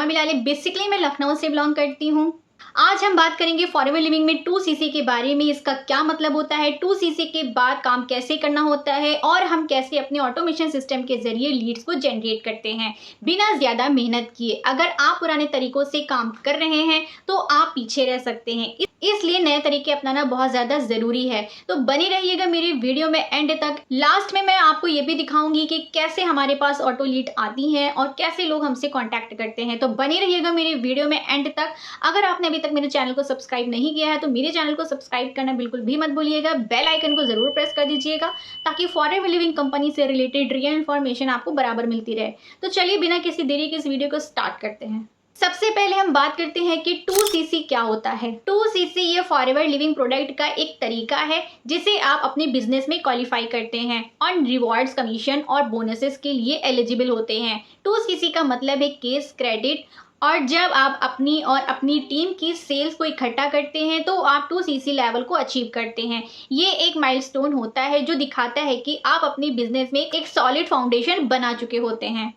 Jama मिलाले। Basically मैं लखनऊ से belong करती हूँ। आज हम बात करेंगे फॉरएवर लिविंग में 2CC के बारे में। इसका क्या मतलब होता है, 2CC के बाद काम कैसे करना होता है और हम कैसे अपने ऑटोमेशन सिस्टम के जरिए लीड्स को जनरेट करते हैं बिना ज़्यादा मेहनत किए। अगर आप पुराने तरीकों से काम कर रहे हैं तो आप पीछे रह सकते हैं, इसलिए नए तरीके अपनाना बहुत ज़्यादा ज़रूरी है। तो बने रहिएगा मेरे वीडियो में एंड तक। लास्ट में मैं आपको ये भी दिखाऊंगी कि कैसे हमारे पास ऑटो लीड आती हैं और कैसे लोग हमसे कांटेक्ट करते हैं। तो बने रहिएगा मेरे वीडियो में एंड तक। अगर आपने अभी तक मेरे चैनल को सब्सक्राइब नहीं किया है तो मेरे चैनल को सब्सक्राइब करना बिल्कुल भी मत भूलिएगा। बेल आइकन को ज़रूर प्रेस कर दीजिएगा ताकि फॉरएवर लिविंग कंपनी से रिलेटेड रियल इन्फॉर्मेशन आपको बराबर मिलती रहे। तो चलिए बिना किसी देरी के इस वीडियो को स्टार्ट करते हैं। सबसे पहले हम बात करते हैं कि 2CC क्या होता है। 2CC ये फॉरएवर लिविंग प्रोडक्ट का एक तरीका है जिसे आप अपने बिजनेस में क्वालिफाई करते हैं और रिवॉर्ड्स, कमीशन और बोनसेस के लिए एलिजिबल होते हैं। 2CC का मतलब है केस क्रेडिट, और जब आप अपनी और अपनी टीम की सेल्स को इकट्ठा करते हैं तो आप 2CC लेवल को अचीव करते हैं। ये एक माइलस्टोन होता है जो दिखाता है कि आप अपनी बिजनेस में एक सॉलिड फाउंडेशन बना चुके होते हैं।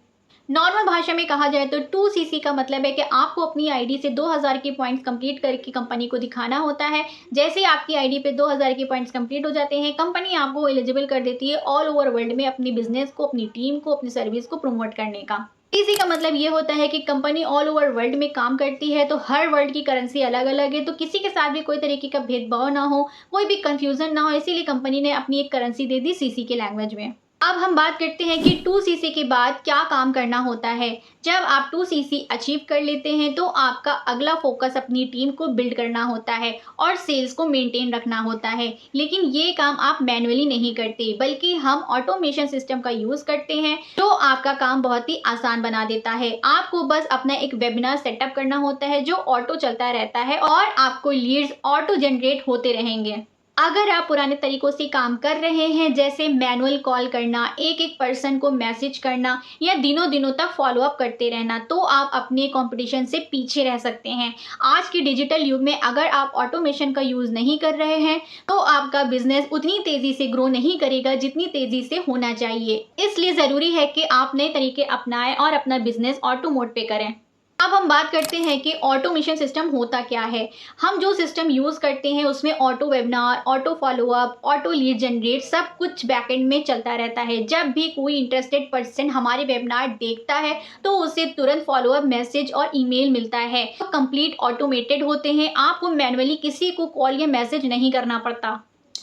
नॉर्मल भाषा में कहा जाए तो 2CC का मतलब है कि आपको अपनी आईडी से 2000 के पॉइंट्स कंप्लीट करके कंपनी को दिखाना होता है। जैसे आपकी आईडी पे 2000 के पॉइंट्स कंप्लीट हो जाते हैं, कंपनी आपको एलिजिबल कर देती है ऑल ओवर वर्ल्ड में अपनी बिजनेस को, अपनी टीम को, अपनी सर्विस को प्रमोट करने का। इसी का मतलब ये होता है कि कंपनी ऑल ओवर वर्ल्ड में काम करती है तो हर वर्ल्ड की करेंसी अलग अलग है, तो किसी के साथ भी कोई तरीके का भेदभाव ना हो, कोई भी कंफ्यूजन ना हो, इसीलिए कंपनी ने अपनी एक करेंसी दे दी CC के लैंग्वेज में। अब हम बात करते हैं कि 2CC के बाद क्या काम करना होता है। जब आप 2CC अचीव कर लेते हैं तो आपका अगला फोकस अपनी टीम को बिल्ड करना होता है और सेल्स को मेंटेन रखना होता है। लेकिन ये काम आप मैन्युअली नहीं करते बल्कि हम ऑटोमेशन सिस्टम का यूज़ करते हैं जो आपका काम बहुत ही आसान बना देता है। आपको बस अपना एक वेबिनार सेटअप करना होता है जो ऑटो चलता रहता है और आपको लीड्स ऑटो जनरेट होते रहेंगे। अगर आप पुराने तरीकों से काम कर रहे हैं जैसे मैनुअल कॉल करना, एक एक पर्सन को मैसेज करना या दिनों दिनों तक फॉलोअप करते रहना, तो आप अपने कंपटीशन से पीछे रह सकते हैं। आज के डिजिटल युग में अगर आप ऑटोमेशन का यूज़ नहीं कर रहे हैं तो आपका बिजनेस उतनी तेज़ी से ग्रो नहीं करेगा जितनी तेज़ी से होना चाहिए। इसलिए ज़रूरी है कि आप नए तरीके अपनाएं और अपना बिजनेस ऑटो मोड पे करें। अब हम बात करते हैं कि ऑटोमेशन सिस्टम होता क्या है। हम जो सिस्टम यूज़ करते हैं उसमें auto webinar, auto follow up, auto lead generate सब कुछ बैकएंड में चलता रहता है। जब भी कोई इंटरेस्टेड पर्सन हमारे वेबिनार देखता है तो उसे तुरंत फॉलोअप मैसेज और ईमेल मिलता है। तो कंप्लीट ऑटोमेटेड होते हैं, आपको मैनुअली किसी को कॉल या मैसेज नहीं करना पड़ता।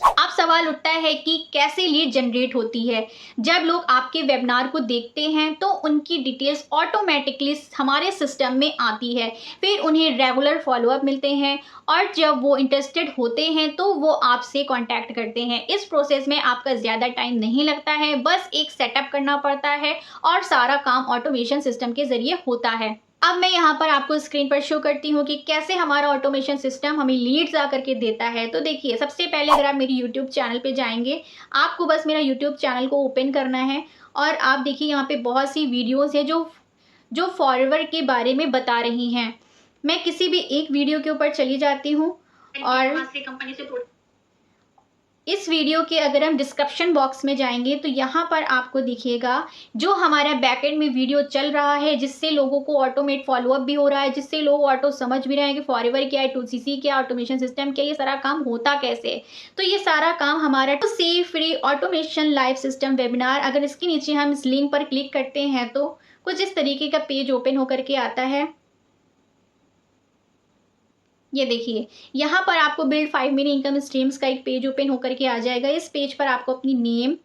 अब सवाल उठता है कि कैसे लीड जनरेट होती है। जब लोग आपके वेबिनार को देखते हैं तो उनकी डिटेल्स ऑटोमेटिकली हमारे सिस्टम में आती है, फिर उन्हें रेगुलर फॉलोअप मिलते हैं और जब वो इंटरेस्टेड होते हैं तो वो आपसे कांटेक्ट करते हैं। इस प्रोसेस में आपका ज़्यादा टाइम नहीं लगता है, बस एक सेटअप करना पड़ता है और सारा काम ऑटोमेशन सिस्टम के ज़रिए होता है। अब मैं यहाँ पर आपको स्क्रीन पर शो करती हूँ कि कैसे हमारा ऑटोमेशन सिस्टम हमें लीड्स आकर के देता है। तो देखिए, सबसे पहले अगर आप मेरी यूट्यूब चैनल पे जाएंगे, आपको बस मेरा यूट्यूब चैनल को ओपन करना है और आप देखिए यहाँ पे बहुत सी वीडियोस है जो फॉरएवर के बारे में बता रही हैं। मैं किसी भी एक वीडियो के ऊपर चली जाती हूँ और इस वीडियो के अगर हम डिस्क्रिप्शन बॉक्स में जाएंगे तो यहाँ पर आपको दिखेगा जो हमारा बैकएंड में वीडियो चल रहा है, जिससे लोगों को ऑटोमेट फॉलोअप भी हो रहा है, जिससे लोग ऑटो समझ भी रहे हैं कि फॉरएवर क्या है, 2CC क्या, ऑटोमेशन सिस्टम क्या, ये सारा काम होता कैसे। तो ये सारा काम हमारा 2C free automation live system webinar, अगर इसके नीचे हम इस लिंक पर क्लिक करते हैं तो कुछ इस तरीके का पेज ओपन होकर के आता है। ये देखिए, यहाँ पर आपको बिल्ड 5 मिनी इनकम स्ट्रीम्स का एक पेज ओपन होकर के आ जाएगा। इस पेज पर आपको अपनी नेम,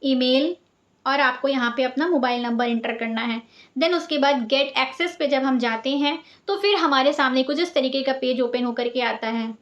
ईमेल और आपको यहाँ पे अपना मोबाइल नंबर इंटर करना है। देन उसके बाद गेट एक्सेस पे जब हम जाते हैं तो फिर हमारे सामने कुछ इस तरीके का पेज ओपन होकर के आता है।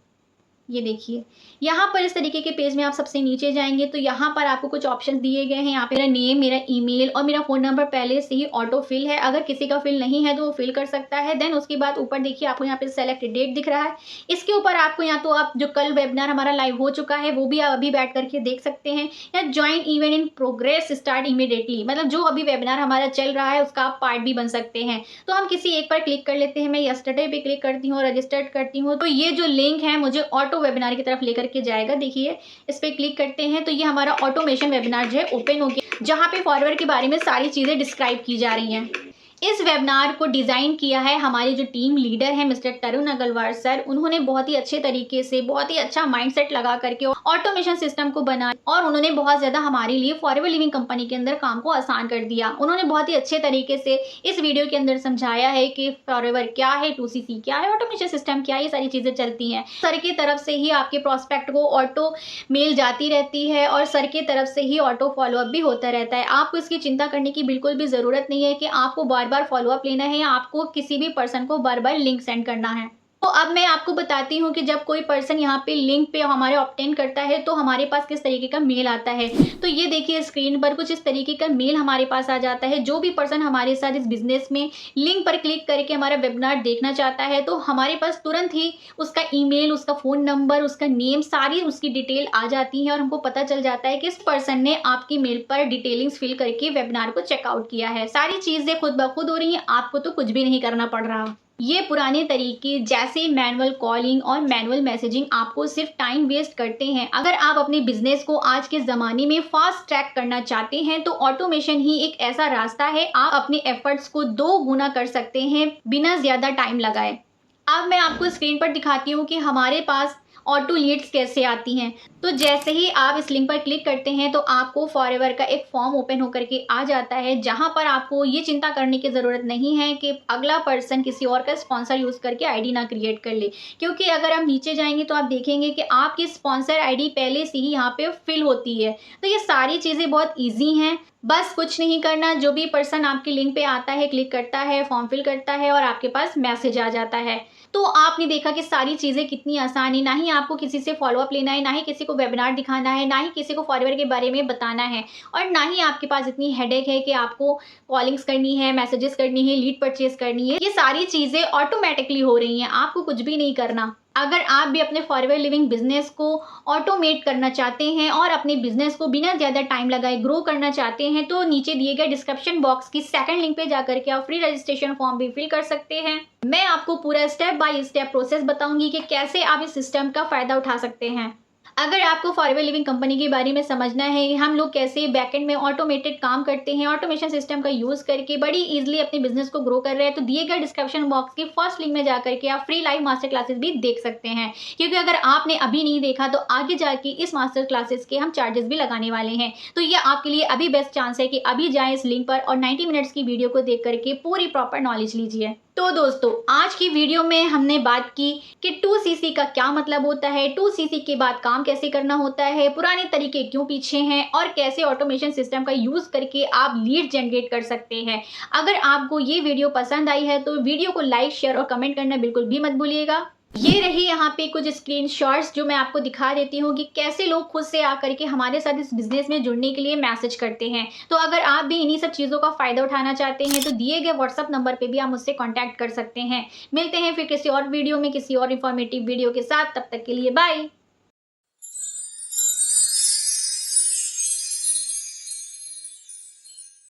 ये देखिए, यहाँ पर इस तरीके के पेज में आप सबसे नीचे जाएंगे तो यहाँ पर आपको कुछ ऑप्शंस दिए गए हैं। यहाँ पे मेरा नेम, मेरा ईमेल और मेरा फ़ोन नंबर पहले से ही ऑटो फिल है, अगर किसी का फिल नहीं है तो वो फिल कर सकता है। देन उसके बाद ऊपर देखिए आपको यहाँ पे सेलेक्ट डेट दिख रहा है, इसके ऊपर आपको यहाँ तो आप जो कल वेबिनार हमारा लाइव हो चुका है वो भी आप अभी बैठ करके देख सकते हैं, या join event in progress start immediately, मतलब जो अभी वेबिनार हमारा चल रहा है उसका आप पार्ट भी बन सकते हैं। तो हम किसी एक पर क्लिक कर लेते हैं। मैं यस्टरडे पे क्लिक करती हूँ, रजिस्टर्ड करती हूँ, तो ये जो लिंक है मुझे ऑटो वेबिनार की तरफ लेकर के जाएगा। देखिए इस पर क्लिक करते हैं तो ये हमारा ऑटोमेशन वेबिनार जो है ओपन हो गया, जहाँ पे फॉरवर्ड के बारे में सारी चीज़ें डिस्क्राइब की जा रही हैं। इस वेबिनार को डिज़ाइन किया है हमारे जो टीम लीडर हैं मिस्टर तरुण अग्रवाल सर। उन्होंने बहुत ही अच्छे तरीके से, बहुत ही अच्छा माइंडसेट लगा करके ऑटोमेशन सिस्टम को बनाया और उन्होंने बहुत ज़्यादा हमारे लिए फॉरएवर लिविंग कंपनी के अंदर काम को आसान कर दिया। उन्होंने बहुत ही अच्छे तरीके से इस वीडियो के अंदर समझाया है कि फॉरएवर क्या है, 2CC क्या है, ऑटोमेशन सिस्टम क्या है, ये सारी चीज़ें चलती हैं। सर की तरफ से ही आपके प्रोस्पेक्ट को ऑटो मेल जाती रहती है और सर की तरफ से ही ऑटो फॉलोअप भी होता रहता है। आपको इसकी चिंता करने की बिल्कुल भी ज़रूरत नहीं है कि आपको बार बार फॉलोअप लेना है या आपको किसी भी पर्सन को बार बार लिंक सेंड करना है। तो अब मैं आपको बताती हूँ कि जब कोई पर्सन यहाँ पे लिंक पे हमारे ऑब्टेन करता है तो हमारे पास किस तरीके का मेल आता है। तो ये देखिए स्क्रीन पर कुछ इस तरीके का मेल हमारे पास आ जाता है। जो भी पर्सन हमारे साथ इस बिजनेस में लिंक पर क्लिक करके हमारा वेबिनार देखना चाहता है तो हमारे पास तुरंत ही उसका ईमेल, उसका फ़ोन नंबर, उसका नेम, सारी उसकी डिटेल आ जाती है और हमको पता चल जाता है कि इस पर्सन ने आपकी मेल पर डिटेलिंग्स फिल करके वेबिनार को चेकआउट किया है। सारी चीज़ें खुद ब खुद हो रही हैं, आपको तो कुछ भी नहीं करना पड़ रहा। ये पुराने तरीके जैसे मैनुअल कॉलिंग और मैनुअल मैसेजिंग आपको सिर्फ टाइम वेस्ट करते हैं। अगर आप अपने बिजनेस को आज के ज़माने में फास्ट ट्रैक करना चाहते हैं तो ऑटोमेशन ही एक ऐसा रास्ता है। आप अपने एफर्ट्स को 2 गुना कर सकते हैं बिना ज़्यादा टाइम लगाए। अब मैं आपको स्क्रीन पर दिखाती हूँ कि हमारे पास ऑटो लीड्स कैसे आती हैं। तो जैसे ही आप इस लिंक पर क्लिक करते हैं तो आपको फॉरएवर का एक फॉर्म ओपन होकर के आ जाता है, जहां पर आपको ये चिंता करने की ज़रूरत नहीं है कि अगला पर्सन किसी और का स्पॉन्सर यूज़ करके आईडी ना क्रिएट कर ले। क्योंकि अगर आप नीचे जाएंगे तो आप देखेंगे कि आपकी स्पॉन्सर आईडी पहले से ही यहाँ पे फिल होती है। तो ये सारी चीज़ें बहुत ईजी हैं, बस कुछ नहीं करना। जो भी पर्सन आपके लिंक पे आता है, क्लिक करता है, फॉर्म फिल करता है और आपके पास मैसेज आ जाता है। तो आपने देखा कि सारी चीज़ें कितनी आसान है। ना ही आपको किसी से फॉलोअप लेना है, ना ही किसी को वेबिनार दिखाना है, ना ही किसी को फॉरएवर के बारे में बताना है और ना ही आपके पास इतनी हेडेक है कि आपको कॉलिंग्स करनी है, मैसेजेस करनी है, लीड परचेज करनी है। ये सारी चीज़ें ऑटोमेटिकली हो रही हैं, आपको कुछ भी नहीं करना। अगर आप भी अपने फॉरएवर लिविंग बिजनेस को ऑटोमेट करना चाहते हैं और अपने बिजनेस को बिना ज़्यादा टाइम लगाए ग्रो करना चाहते हैं तो नीचे दिए गए डिस्क्रिप्शन बॉक्स की सेकंड लिंक पे जाकर के आप फ्री रजिस्ट्रेशन फॉर्म भी फिल कर सकते हैं। मैं आपको पूरा स्टेप बाय स्टेप प्रोसेस बताऊंगी कि कैसे आप इस सिस्टम का फ़ायदा उठा सकते हैं। अगर आपको फॉरएवर लिविंग कंपनी के बारे में समझना है कि हम लोग कैसे बैकएंड में ऑटोमेटेड काम करते हैं, ऑटोमेशन सिस्टम का यूज़ करके बड़ी इजीली अपने बिजनेस को ग्रो कर रहे हैं, तो दिए गए डिस्क्रिप्शन बॉक्स की फर्स्ट लिंक में जाकर के आप फ्री लाइव मास्टर क्लासेस भी देख सकते हैं। क्योंकि अगर आपने अभी नहीं देखा तो आगे जाके इस मास्टर क्लासेस के हम चार्जेस भी लगाने वाले हैं। तो ये आपके लिए अभी बेस्ट चांस है कि अभी जाएँ इस लिंक पर और 90 मिनट्स की वीडियो को देख करके पूरी प्रॉपर नॉलेज लीजिए। तो दोस्तों आज की वीडियो में हमने बात की कि 2CC का क्या मतलब होता है, 2CC के बाद काम कैसे करना होता है, पुराने तरीके क्यों पीछे हैं और कैसे ऑटोमेशन सिस्टम का यूज़ करके आप लीड जनरेट कर सकते हैं। अगर आपको ये वीडियो पसंद आई है तो वीडियो को लाइक, शेयर और कमेंट करना बिल्कुल भी मत भूलिएगा। ये रही यहाँ पे कुछ स्क्रीनशॉट्स जो मैं आपको दिखा देती हूँ कि कैसे लोग खुद से आकर के हमारे साथ इस बिजनेस में जुड़ने के लिए मैसेज करते हैं। तो अगर आप भी इन्हीं सब चीज़ों का फ़ायदा उठाना चाहते हैं तो दिए गए व्हाट्सअप नंबर पे भी आप मुझसे कांटेक्ट कर सकते हैं। मिलते हैं फिर किसी और वीडियो में किसी और इन्फॉर्मेटिव वीडियो के साथ, तब तक के लिए बाय।